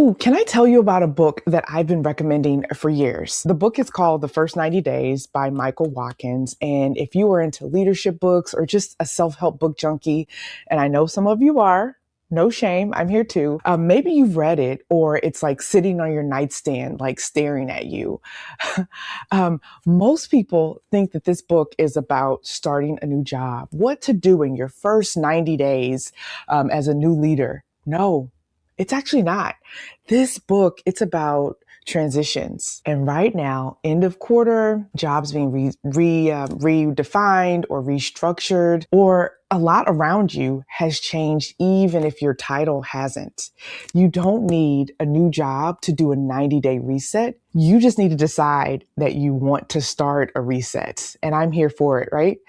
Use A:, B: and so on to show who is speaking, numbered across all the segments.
A: Oh, can I tell you about a book that I've been recommending for years? The book is called The First 90 Days by Michael Watkins. And if you are into leadership books or just a self-help book junkie, and I know some of you are, no shame, I'm here too. Maybe you've read it or it's like sitting on your nightstand, like staring at you. Most people think that this book is about starting a new job, what to do in your first 90 days as a new leader. No, it's actually not. This book, it's about transitions. And right now, end of quarter, jobs being redefined or restructured, or a lot around you has changed, even if your title hasn't. You don't need a new job to do a 90-day reset. You just need to decide that you want to start a reset. And I'm here for it, right?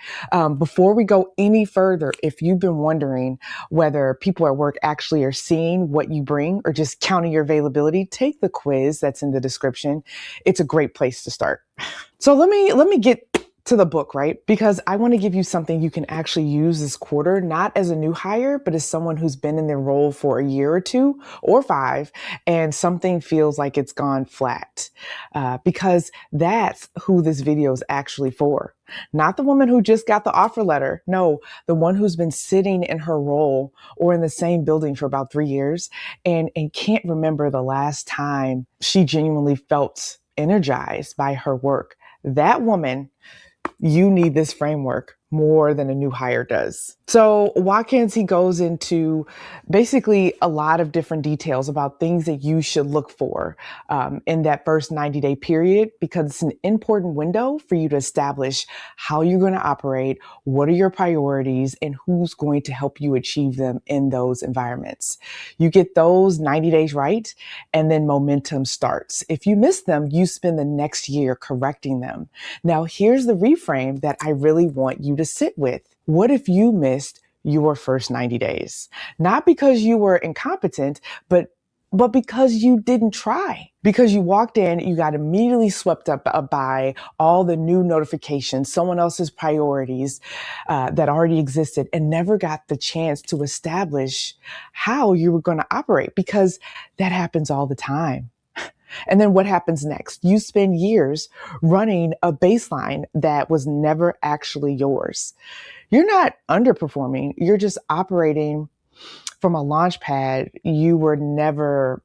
A: Before we go any further, if you've been wondering whether people at work actually are seeing what you bring or just counting your availability, take the quiz that's in the description. It's a great place to start. So let me get to the book, right? Because I want to give you something you can actually use this quarter, not as a new hire, but as someone who's been in their role for a year or two or five, and something feels like it's gone flat. Because that's who this video is actually for. Not the woman who just got the offer letter. No, the one who's been sitting in her role or in the same building for about 3 years and can't remember the last time she genuinely felt energized by her work. That woman, you need this framework more than a new hire does. So Watkins, he goes into basically a lot of different details about things that you should look for in that first 90-day period, because it's an important window for you to establish how you're going to operate, what are your priorities, and who's going to help you achieve them in those environments. You get those 90 days right, and then momentum starts. If you miss them, you spend the next year correcting them. Now, here's the reframe that I really want you to sit with. What if you missed your first 90 days? Not because you were incompetent, but because you didn't try. Because you walked in, you got immediately swept up by all the new notifications, someone else's priorities that already existed, and never got the chance to establish how you were going to operate, because that happens all the time. And then what happens next? You spend years running a baseline that was never actually yours. You're not underperforming. You're just operating from a launch pad you never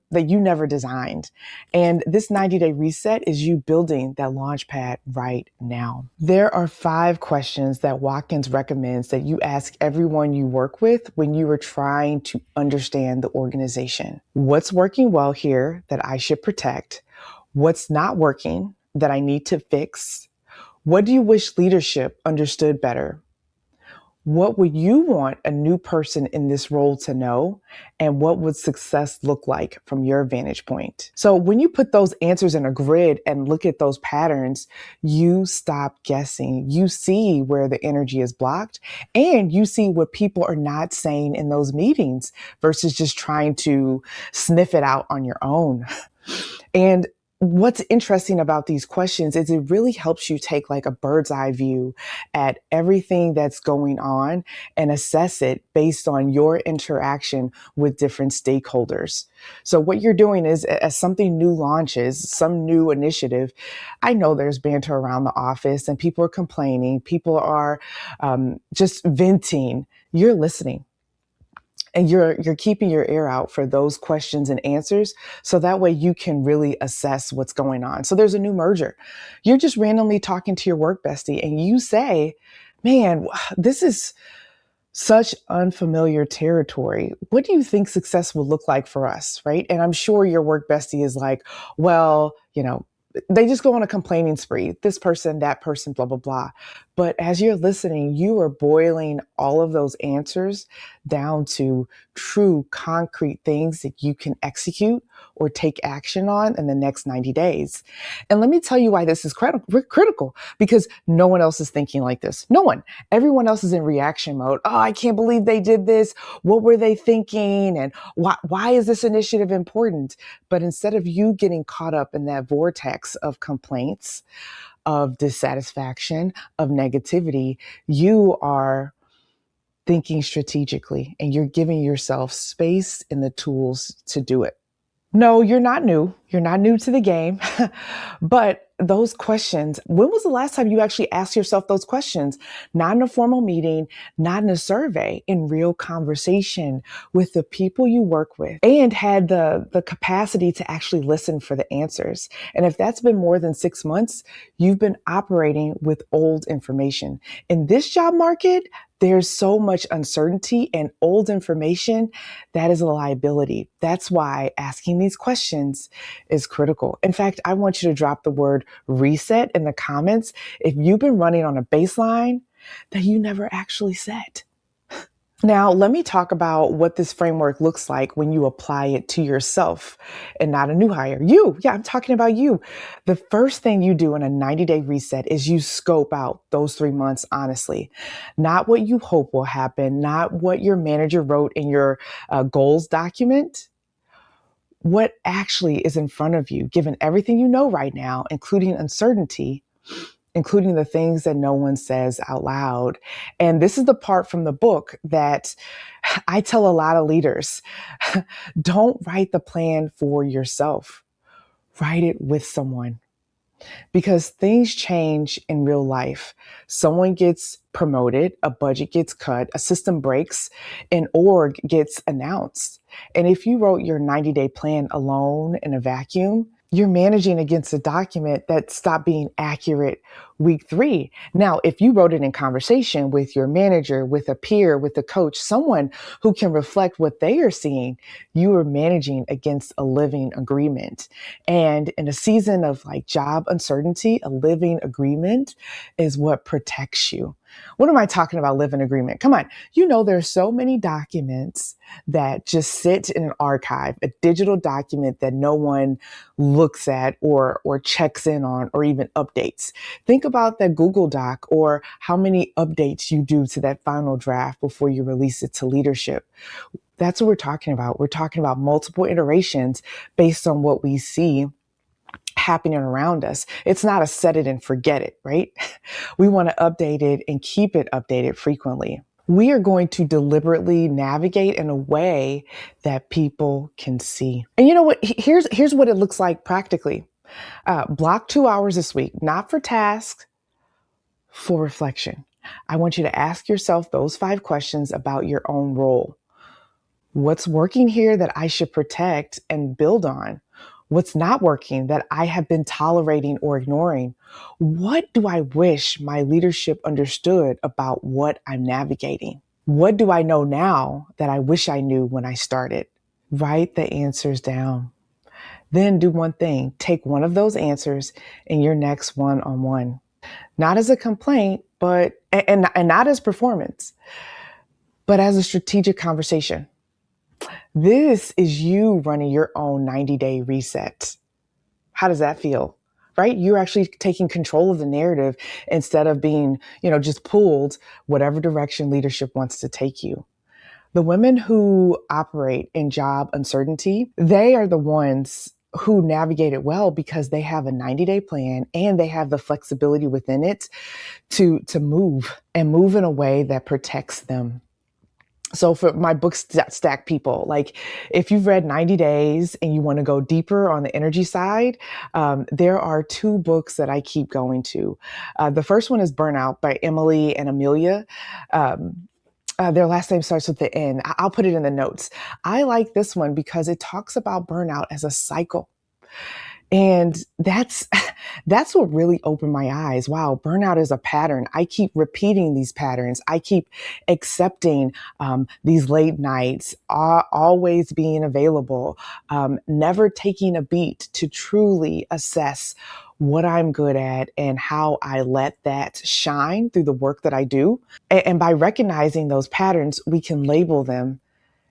A: designed. And this 90-day reset is you building that launch pad right now. There are 5 questions that Watkins recommends that you ask everyone you work with when you are trying to understand the organization. What's working well here that I should protect? What's not working that I need to fix? What do you wish leadership understood better? What would you want a new person in this role to know? And what would success look like from your vantage point? So when you put those answers in a grid and look at those patterns, you stop guessing. You see where the energy is blocked, and you see what people are not saying in those meetings versus just trying to sniff it out on your own. And what's interesting about these questions is it really helps you take like a bird's eye view at everything that's going on and assess it based on your interaction with different stakeholders. So what you're doing is, as something new launches, some new initiative, I know there's banter around the office and people are complaining, people are just venting. You're listening. And you're keeping your ear out for those questions and answers. So that way you can really assess what's going on. So there's a new merger. You're just randomly talking to your work bestie and you say, man, this is such unfamiliar territory. What do you think success will look like for us? Right. And I'm sure your work bestie is like, well, they just go on a complaining spree. This person, that person, blah, blah, blah. But as you're listening, you are boiling all of those answers down to true concrete things that you can execute or take action on in the next 90 days. And let me tell you why this is critical, because no one else is thinking like this. No one. Everyone else is in reaction mode. Oh, I can't believe they did this. What were they thinking? And why is this initiative important? But instead of you getting caught up in that vortex of complaints, of dissatisfaction, of negativity, you are thinking strategically and you're giving yourself space and the tools to do it. No, you're not new. You're not new to the game. But those questions, when was the last time you actually asked yourself those questions? Not in a formal meeting, not in a survey, in real conversation with the people you work with, and had the capacity to actually listen for the answers. And if that's been more than 6 months, you've been operating with old information. In this job market, there's so much uncertainty and old information that is a liability. That's why asking these questions is critical. In fact, I want you to drop the word reset in the comments if you've been running on a baseline that you never actually set. Now, let me talk about what this framework looks like when you apply it to yourself and not a new hire. You, yeah, I'm talking about you. The first thing you do in a 90-day reset is you scope out those 3 months honestly. Not what you hope will happen, not what your manager wrote in your goals document. What actually is in front of you, given everything you know right now, including uncertainty, including the things that no one says out loud. And this is the part from the book that I tell a lot of leaders. Don't write the plan for yourself. Write it with someone because things change in real life. Someone gets promoted, a budget gets cut, a system breaks, an org gets announced. And if you wrote your 90-day plan alone in a vacuum, you're managing against a document that stopped being accurate week 3. Now, if you wrote it in conversation with your manager, with a peer, with a coach, someone who can reflect what they are seeing, you are managing against a living agreement. And in a season of like job uncertainty, a living agreement is what protects you. What am I talking about, living agreement? Come on. You know, there's so many documents that just sit in an archive, a digital document that no one looks at or checks in on or even updates. Think about that Google Doc or how many updates you do to that final draft before you release it to leadership. That's what we're talking about. We're talking about multiple iterations based on what we see happening around us. It's not a set it and forget it, right? We want to update it and keep it updated frequently. We are going to deliberately navigate in a way that people can see. And you know what? Here's what it looks like practically. Block 2 hours this week, not for tasks, for reflection. I want you to ask yourself those 5 questions about your own role. What's working here that I should protect and build on? What's not working that I have been tolerating or ignoring? What do I wish my leadership understood about what I'm navigating? What do I know now that I wish I knew when I started? Write the answers down. Then do one thing. Take one of those answers in your next one-on-one. Not as a complaint, but and not as performance, but as a strategic conversation. This is you running your own 90-day reset. How does that feel? Right? You're actually taking control of the narrative instead of being, just pulled whatever direction leadership wants to take you. The women who operate in job uncertainty, they are the ones who navigate it well because they have a 90-day plan and they have the flexibility within it to move and move in a way that protects them. So for my book stack people, like if you've read 90 Days and you want to go deeper on the energy side, there are 2 books that I keep going to. The first one is Burnout by Emily and Amelia. Their last name starts with the N. I'll put it in the notes. I like this one because it talks about burnout as a cycle. And that's what really opened my eyes. Wow, burnout is a pattern. I keep repeating these patterns. I keep accepting these late nights, always being available, never taking a beat to truly assess what I'm good at and how I let that shine through the work that I do. And by recognizing those patterns, we can label them.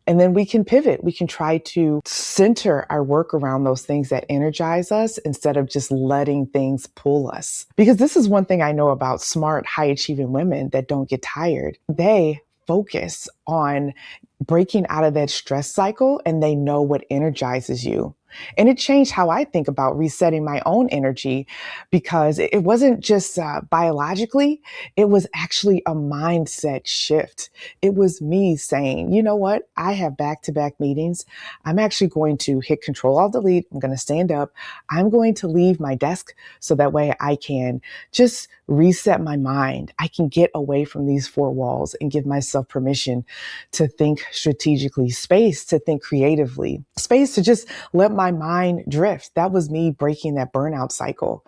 A: And then we can pivot. We can try to center our work around those things that energize us instead of just letting things pull us. Because this is one thing I know about smart, high achieving women that don't get tired. They focus on breaking out of that stress cycle and they know what energizes you. And it changed how I think about resetting my own energy because it wasn't just biologically, it was actually a mindset shift. It was me saying, you know what? I have back to back meetings. I'm actually going to hit Control Alt Delete. I'm going to stand up. I'm going to leave my desk so that way I can just reset my mind. I can get away from these four walls and give myself permission to think strategically, space to think creatively, space to just let my mind drift. That was me breaking that burnout cycle.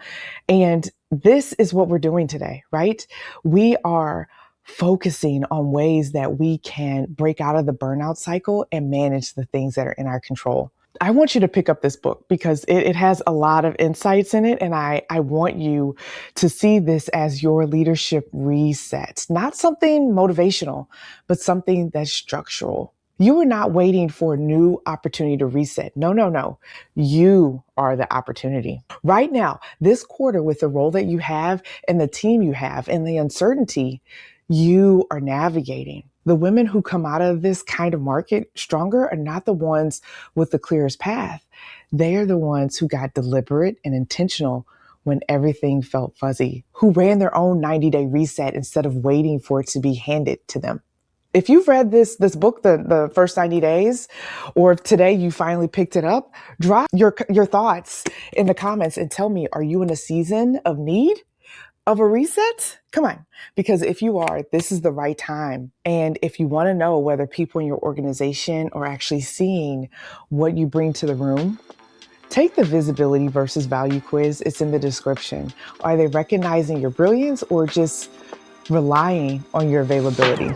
A: And this is what we're doing today, right? We are focusing on ways that we can break out of the burnout cycle and manage the things that are in our control. I want you to pick up this book because it has a lot of insights in it. And I want you to see this as your leadership reset, not something motivational, but something that's structural. You are not waiting for a new opportunity to reset. No, no, no. You are the opportunity. Right now, this quarter, with the role that you have and the team you have and the uncertainty, you are navigating. The women who come out of this kind of market stronger are not the ones with the clearest path. They are the ones who got deliberate and intentional when everything felt fuzzy, who ran their own 90-day reset instead of waiting for it to be handed to them. If you've read this book, the first 90 days, or if today you finally picked it up, drop your thoughts in the comments and tell me, are you in a season of need of a reset? Come on. Because if you are, this is the right time. And if you want to know whether people in your organization are actually seeing what you bring to the room, take the visibility versus value quiz. It's in the description. Are they recognizing your brilliance or just relying on your availability?